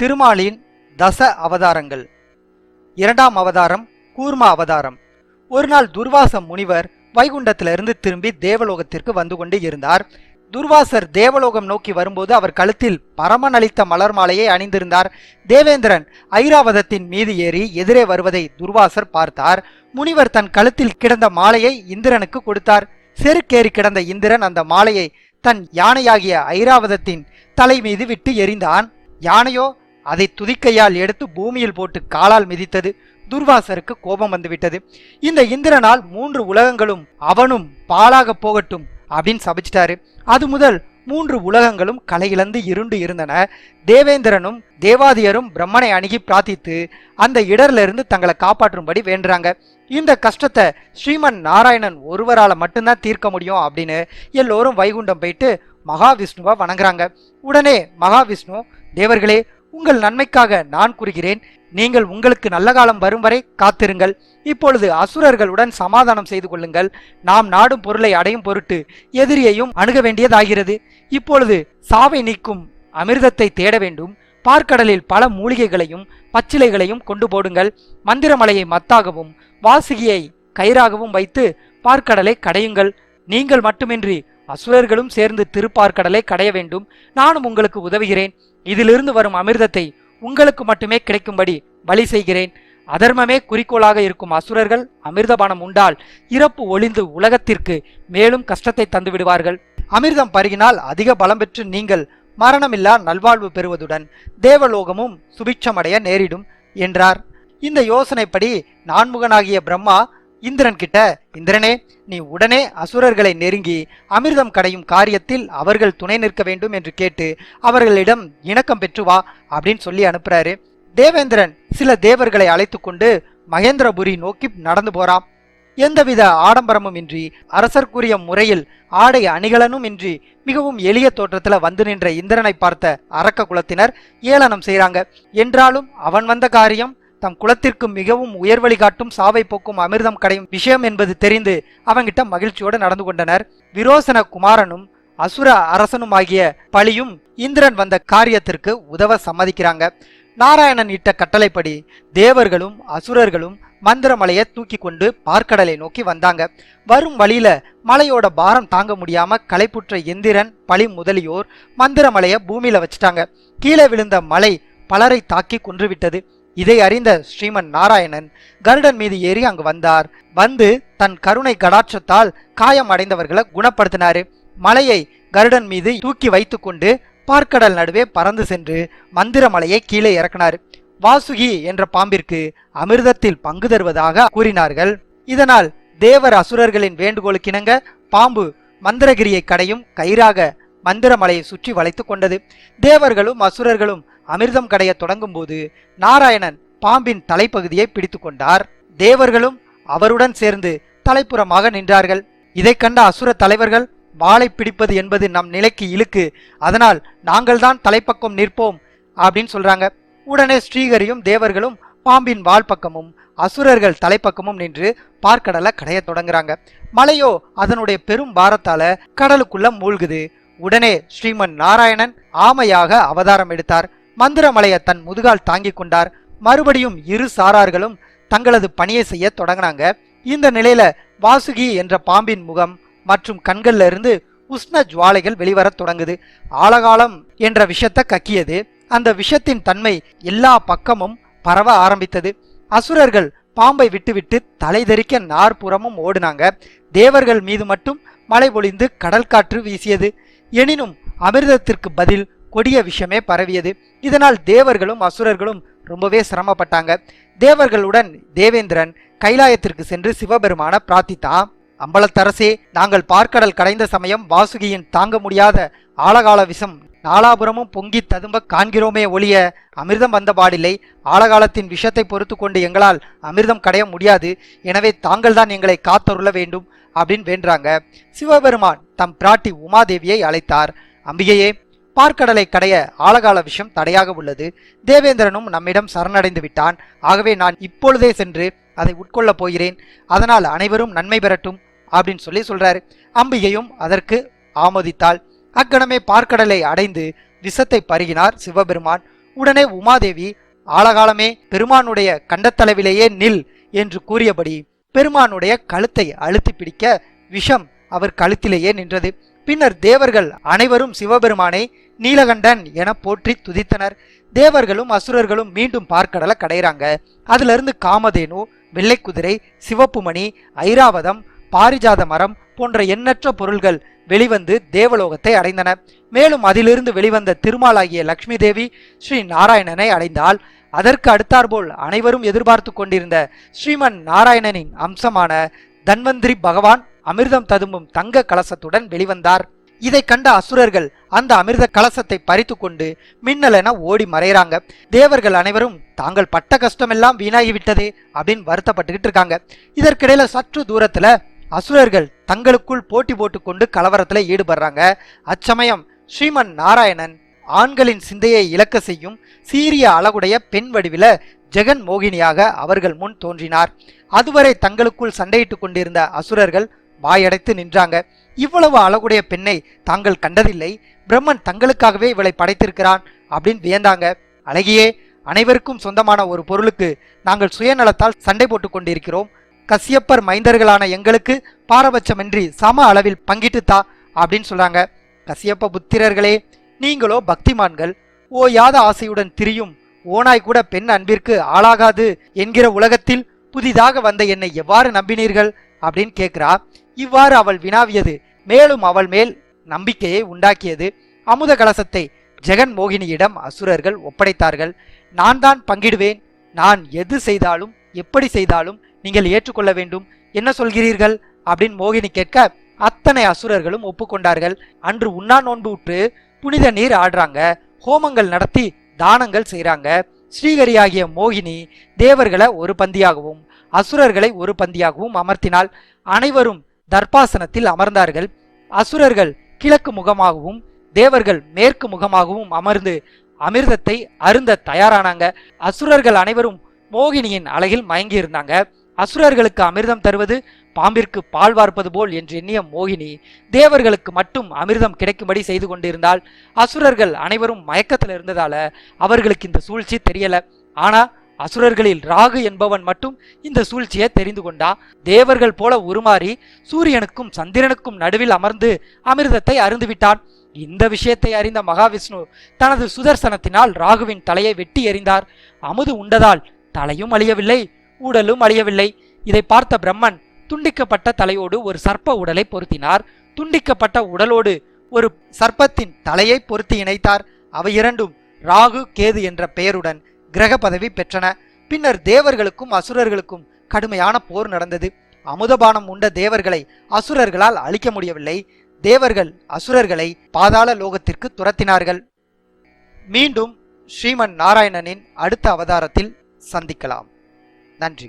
திருமாலின் தச அவதாரங்கள். இரண்டாம் அவதாரம் கூர்ம அவதாரம். ஒரு நாள் துர்வாச முனிவர் வைகுண்டத்திலிருந்து திரும்பி தேவலோகத்திற்கு வந்து கொண்டு இருந்தார். துர்வாசர் தேவலோகம் நோக்கி வரும்போது அவர் கழுத்தில் பரமன் அளித்த மலர் மாலையை அணிந்திருந்தார். தேவேந்திரன் ஐராவதத்தின் மீது ஏறி எதிரே வருவதை துர்வாசர் பார்த்தார். முனிவர் தன் கழுத்தில் கிடந்த மாலையை இந்திரனுக்கு கொடுத்தார். செருக்கேறி கிடந்த இந்திரன் அந்த மாலையை தன் யானையாகிய ஐராவதத்தின் தலை மீது விட்டு எறிந்தான். யானையோ அதை துதிக்கையால் எடுத்து பூமியில் போட்டு காலால் மிதித்தது. துர்வாசருக்கு கோபம் வந்துவிட்டது. இந்த இந்திரனால் 3 உலகங்களும் அவனும் பாழாக போகட்டும் அப்படின்னு சபிச்சிட்டாரு. அது முதல் 3 உலகங்களும் கலையிழந்து இருண்டு இருந்தன. தேவேந்திரனும் தேவாதியரும் பிரம்மனை அணுகி பிரார்த்தித்து அந்த இடரிலிருந்து தங்களை காப்பாற்றும்படி வேண்டுறாங்க. இந்த கஷ்டத்தை ஸ்ரீமன் நாராயணன் ஒருவரால மட்டும்தான் தீர்க்க முடியும் அப்படின்னு எல்லோரும் வைகுண்டம் போயிட்டு மகாவிஷ்ணுவை வணங்குறாங்க. உடனே மகாவிஷ்ணு, தேவர்களே, உங்கள் நன்மைக்காக நான் கூறுகிறேன், நீங்கள் உங்களுக்கு நல்ல காலம் வரும் வரை காத்திருங்கள். இப்பொழுது அசுரர்களுடன் சமாதானம் செய்து கொள்ளுங்கள். நாம் நாடும் பொருளை அடையும் பொருட்டு எதிரியையும் அணுக வேண்டியதாகிறது. இப்பொழுது சாவை நீக்கும் அமிர்தத்தை தேட வேண்டும். பார்க்கடலில் பல மூலிகைகளையும் பச்சிலைகளையும் கொண்டு போடுங்கள். மந்திரமலையை மத்தாகவும் வாசுகியை கயிறாகவும் வைத்து பார்க்கடலை கடையுங்கள். நீங்கள் மட்டுமின்றி அசுரர்களும் சேர்ந்து திருப்பார்க்கடலை கடைய வேண்டும். நானும் உங்களுக்கு உதவுகிறேன். இதிலிருந்து வரும் அமிர்தத்தை உங்களுக்கு மட்டுமே கிடைக்கும்படி வழி செய்கிறேன். அதர்மமே குறிக்கோளாக இருக்கும் அசுரர்கள் அமிர்தபானம் உண்டால் இறப்பு ஒளிந்து உலகத்திற்கு மேலும் கஷ்டத்தை தந்து விடுவார்கள். அமிர்தம் பருகினால் அதிக பலம் பெற்று நீங்கள் மரணமில்லா நல்வாழ்வு பெறுவதுடன் தேவலோகமும் சுபிட்சமடைய நேரிடும் என்றார். இந்த யோசனைப்படி நான்முகனாகிய பிரம்மா இந்திரன் கிட்ட, இந்திரனே, நீ உடனே அசுரர்களை நெருங்கி அமிர்தம் கடையும் காரியத்தில் அவர்கள் துணை நிற்க வேண்டும் என்று கேட்டு அவர்களிடம் இணக்கம் பெற்று வா அப்படின்னு சொல்லி அனுப்புறாரு. தேவேந்திரன் சில தேவர்களை அழைத்து கொண்டு மகேந்திரபுரி நோக்கி நடந்து போறான். எந்தவித ஆடம்பரமும் இன்றி அரசர்க்குரிய முறையில் ஆடை அணிகலனும் இன்றி மிகவும் எளிய தோற்றத்துல வந்து நின்ற இந்திரனை பார்த்த அரக்க குலத்தினர் ஏளனம் செய்றாங்க. என்றாலும் அவன் வந்த காரியம் தம் குலத்திற்கு மிகவும் உயர்வழி காட்டும் சாவை போக்கும் அமிர்தம் கடையும் விஷயம் என்பது தெரிந்து அவங்கிட்ட மகிழ்ச்சியோடு நடந்து கொண்டனர். விரோசன குமாரனும் அசுர அரசனுமாகிய பலியும் இந்திரன் வந்த காரியத்திற்கு உதவ சம்மதிக்கிறாங்க. நாராயணன் இட்ட கட்டளைப்படி தேவர்களும் அசுரர்களும் மந்திரமலையை தூக்கி கொண்டு பார்க்கடலை நோக்கி வந்தாங்க. வரும் வழியில மலையோட பாரம் தாங்க முடியாம களைப்புற்ற இந்திரன் பலி முதலியோர் மந்திரமலையை பூமியில வச்சுட்டாங்க. கீழே விழுந்த மலை பலரை தாக்கி கொன்றுவிட்டது. இதை அறிந்த ஸ்ரீமன் நாராயணன் கருடன் மீது ஏறி அங்கு வந்தார். வந்து தன் கருணை கடாட்சத்தால் காயம் அடைந்தவர்களை குணப்படுத்தினாரு. மலையை கருடன் மீது தூக்கி வைத்து கொண்டு பார்க்கடல் நடுவே பறந்து சென்று மந்திரமலையை கீழே இறக்கினார். வாசுகி என்ற பாம்பிற்கு அமிர்தத்தில் பங்கு தருவதாக கூறினார்கள். இதனால் தேவர் அசுரர்களின் வேண்டுகோளுக்கிணங்க பாம்பு மந்திரகிரியை கடையும் கயிறாக மந்திரமலையை சுற்றி வளைத்து கொண்டது. தேவர்களும் அசுரர்களும் அமிர்தம் கடைய தொடங்கும் போது நாராயணன் பாம்பின் தலைப்பகுதியை பிடித்து கொண்டார். தேவர்களும் அவருடன் சேர்ந்து தலைப்புறமாக நின்றார்கள். இதை கண்ட அசுர தலைவர்கள், வாளை பிடிப்பது என்பது நம் நிலைக்கு இழுக்கு, அதனால் நாங்கள் தான் தலைப்பக்கம் நிற்போம் அப்படின்னு சொல்றாங்க. உடனே ஸ்ரீஹரியும் தேவர்களும் பாம்பின் வால் பக்கமும் அசுரர்கள் தலைப்பக்கமும் நின்று பார்க்கடலை கடைய தொடங்குறாங்க. மலையோ அதனுடைய பெரும் பாரத்தால கடலுக்குள்ள மூழ்குது. உடனே ஸ்ரீமன் நாராயணன் ஆமையாக அவதாரம் எடுத்தார். மந்திரமலையை தன் முதுகால் தாங்கி கொண்டார். மறுபடியும் இரு சாரார்களும் தங்களது பணியை செய்ய தொடங்கினாங்க. இந்த நிலையில வாசுகி என்ற பாம்பின் முகம் மற்றும் கண்கள்ல இருந்து உஷ்ண ஜுவாலைகள் வெளிவரத் தொடங்குது. ஆழகாலம் என்ற விஷத்தை கக்கியது. அந்த விஷத்தின் தன்மை எல்லா பக்கமும் பரவ ஆரம்பித்தது. அசுரர்கள் பாம்பை விட்டுவிட்டு தலை தெறிக்க நாற்புறமும் ஓடினாங்க. தேவர்கள் மீது மட்டும் மழை பொழிந்து கடல் காற்று வீசியது. எனினும் அமிர்தத்திற்கு பதில் கொடிய விஷமே பரவியது. இதனால் தேவர்களும் அசுரர்களும் ரொம்பவே சிரமப்பட்டாங்க. தேவர்களுடன் தேவேந்திரன் கைலாயத்திற்கு சென்று சிவபெருமான பிரார்த்தித்தான். அம்பலத்தரசே, நாங்கள் பார்க்கடல் கடைந்த சமயம் வாசுகியின் தாங்க முடியாத ஆழகால விஷம் நாலாபுரமும் பொங்கி ததும்ப காண்கிறோமே ஒழிய அமிர்தம் வந்த பாடில்லை. ஆழகாலத்தின் விஷத்தை பொறுத்து கொண்டு எங்களால் அமிர்தம் கடைய முடியாது. எனவே தாங்கள் தான் எங்களை காத்தருள வேண்டும் அப்படின்னு வேண்டாங்க. சிவபெருமான் தம் பிராட்டி உமாதேவியை அழைத்தார். அம்பிகையே, பார்க்கடலை கடைய ஆழகால விஷம் தடையாக உள்ளது. தேவேந்திரனும் நம்மிடம் சரணடைந்து விட்டான். ஆகவே நான் இப்பொழுதே சென்று அதை உட்கொள்ளப் போகிறேன். அதனால் அனைவரும் நன்மை பெறட்டும் அப்படின்னு சொல்றாரு. அம்பிகையும் அதற்கு ஆமோதித்தாள். அக்கணமே பார்க்கடலை அடைந்து விஷத்தை பருகினார் சிவபெருமான். உடனே உமாதேவி ஆழகாலமே பெருமானுடைய கண்டத்தளவிலேயே நில் என்று கூறியபடி பெருமானுடைய கழுத்தை அழுத்தி பிடிக்க விஷம் அவர் கழுத்திலேயே நின்றது. பின்னர் தேவர்கள் அனைவரும் சிவபெருமானை நீலகண்டன் என போற்றி துதித்தனர். தேவர்களும் அசுரர்களும் மீண்டும் பார்க்கடலை கடைறாங்க. அதுல இருந்து காமதேனு, வெள்ளை குதிரை, சிவப்பு மணி, ஐராவதம், பாரிஜாத மரம் போன்ற எண்ணற்ற பொருள்கள் வெளிவந்து தேவலோகத்தை அடைந்தன. மேலும் அதிலிருந்து வெளிவந்த திருமாலாகிய லட்சுமி தேவி ஸ்ரீ நாராயணனை அடைந்தால் அதற்கு அடுத்தாற்போல் அனைவரும் எதிர்பார்த்து கொண்டிருந்த ஸ்ரீமன் நாராயணனின் அம்சமான தன்வந்திரி பகவான் அமிர்தம் ததும்பும் தங்க கலசத்துடன் வெளிவந்தார். இதை கண்ட அசுரர்கள் அந்த அமிர்த கலசத்தை பறித்து கொண்டு மின்னலென ஓடி மறைறாங்க. தேவர்கள் அனைவரும் தாங்கள் பட்ட கஷ்டமெல்லாம் வீணாகிவிட்டதே அப்படின்னு வருத்தப்பட்டுக்கிட்டு இருக்காங்க. இதற்கிடையில சற்று தூரத்துல அசுரர்கள் தங்களுக்குள் போட்டி போட்டுக்கொண்டு கலவரத்துல ஈடுபடுறாங்க. அச்சமயம் ஸ்ரீமன் நாராயணன் ஆண்களின் சிந்தையை இழக்க செய்யும் சீரிய அழகுடைய பெண் வடிவில ஜெகன் மோகினியாக அவர்கள் முன் தோன்றினார். அதுவரை தங்களுக்குள் சண்டையிட்டுக் கொண்டிருந்த அசுரர்கள் வாயடைத்து நின்றாங்க. இவ்வளவு அழகுடைய பெண்ணை தாங்கள் கண்டதில்லை, பிரம்மன் தங்களுக்காகவே இவளை படைத்திருக்கிறான் அப்படின்னு வியந்தாங்க. அழகியே, அனைவருக்கும் சொந்தமான ஒரு பொருளுக்கு நாங்கள் சுயநலத்தால் சண்டை போட்டுக் கொண்டிருக்கிறோம். கசியப்பர் மைந்தர்களான எங்களுக்கு பாரபட்சமின்றி சம அளவில் பங்கிட்டுத்தா அப்படின்னு சொல்றாங்க. கசியப்ப புத்திரர்களே, நீங்களோ பக்திமான்கள், ஓயாத ஆசையுடன் திரியும் ஓனாய் கூட பெண் அன்பிற்கு ஆளாகாது என்கிற உலகத்தில் புதிதாக வந்த என்னை எவ்வாறு நம்பினீர்கள் அப்படின்னு கேட்கிறா. இவ்வாறு அவள் வினாவியது மேலும் அவள் மேல் நம்பிக்கையை உண்டாக்கியது. அமுத கலசத்தை ஜெகன் மோகினியிடம் அசுரர்கள் ஒப்படைத்தார்கள். நான் தான் பங்கிடுவேன், நான் எது செய்தாலும் எப்படி செய்தாலும் நீங்கள் ஏற்றுக்கொள்ள வேண்டும், என்ன சொல்கிறீர்கள் அப்படின்னு மோகினி கேட்க அத்தனை அசுரர்களும் ஒப்புக்கொண்டார்கள். அன்று உண்ணா நோன்பு உற்று புனித நீர் ஆடுறாங்க, ஹோமங்கள் நடத்தி தானங்கள் செய்கிறாங்க. ஸ்ரீகரியாகிய மோகினி தேவர்களை ஒரு பந்தியாகவும் அசுரர்களை ஒரு பந்தியாகவும் அமர்த்தினாள். அனைவரும் தர்பாசனத்தில் அமர்ந்தார்கள். அசுரர்கள் கிழக்கு முகமாகவும் தேவர்கள் மேற்கு முகமாகவும் அமர்ந்து அமிர்தத்தை அருந்த தயாரானாங்க. அசுரர்கள் அனைவரும் மோகினியின் அழகில் மயங்கி இருந்தாங்க. அசுரர்களுக்கு அமிர்தம் தருவது பாம்பிற்கு பால் வார்ப்பது போல் என்று எண்ணிய மோகினி தேவர்களுக்கு மட்டும் அமிர்தம் கிடைக்கும்படி செய்து கொண்டிருந்தால் அசுரர்கள் அனைவரும் மயக்கத்தில் இருந்ததால அவர்களுக்கு இந்த சூழ்ச்சி தெரியல. ஆனா அசுரர்களில் ராகு என்பவன் மட்டும் இந்த சூழ்ச்சியை தெரிந்து கொண்டா. தேவர்கள் போல உருமாறி சூரியனுக்கும் சந்திரனுக்கும் நடுவில் அமர்ந்து அமிர்தத்தை அருந்துவிட்டான். இந்த விஷயத்தை அறிந்த மகாவிஷ்ணு தனது சுதர்சனத்தினால் ராகுவின் தலையை வெட்டி எறிந்தார். அமுது உண்டதால் தலையும் அழியவில்லை, உடலும் அழியவில்லை. இதை பார்த்த பிரம்மன் துண்டிக்கப்பட்ட தலையோடு ஒரு சர்ப்ப உடலை பொருத்தினார். துண்டிக்கப்பட்ட உடலோடு ஒரு சர்ப்பத்தின் தலையை பொருத்தி இணைத்தார். அவை இரண்டும் ராகு கேது என்ற பெயருடன் கிரக பதவி பெற்றன. பின்னர் தேவர்களுக்கும் அசுரர்களுக்கும் கடுமையான போர் நடந்தது. அமுதபானம் உண்ட தேவர்களை அசுரர்களால் அழிக்க முடியவில்லை. தேவர்கள் அசுரர்களை பாதாள லோகத்திற்கு துரத்தினார்கள். மீண்டும் ஸ்ரீமன் நாராயணனின் அடுத்த அவதாரத்தில் சந்திக்கலாம். நன்றி.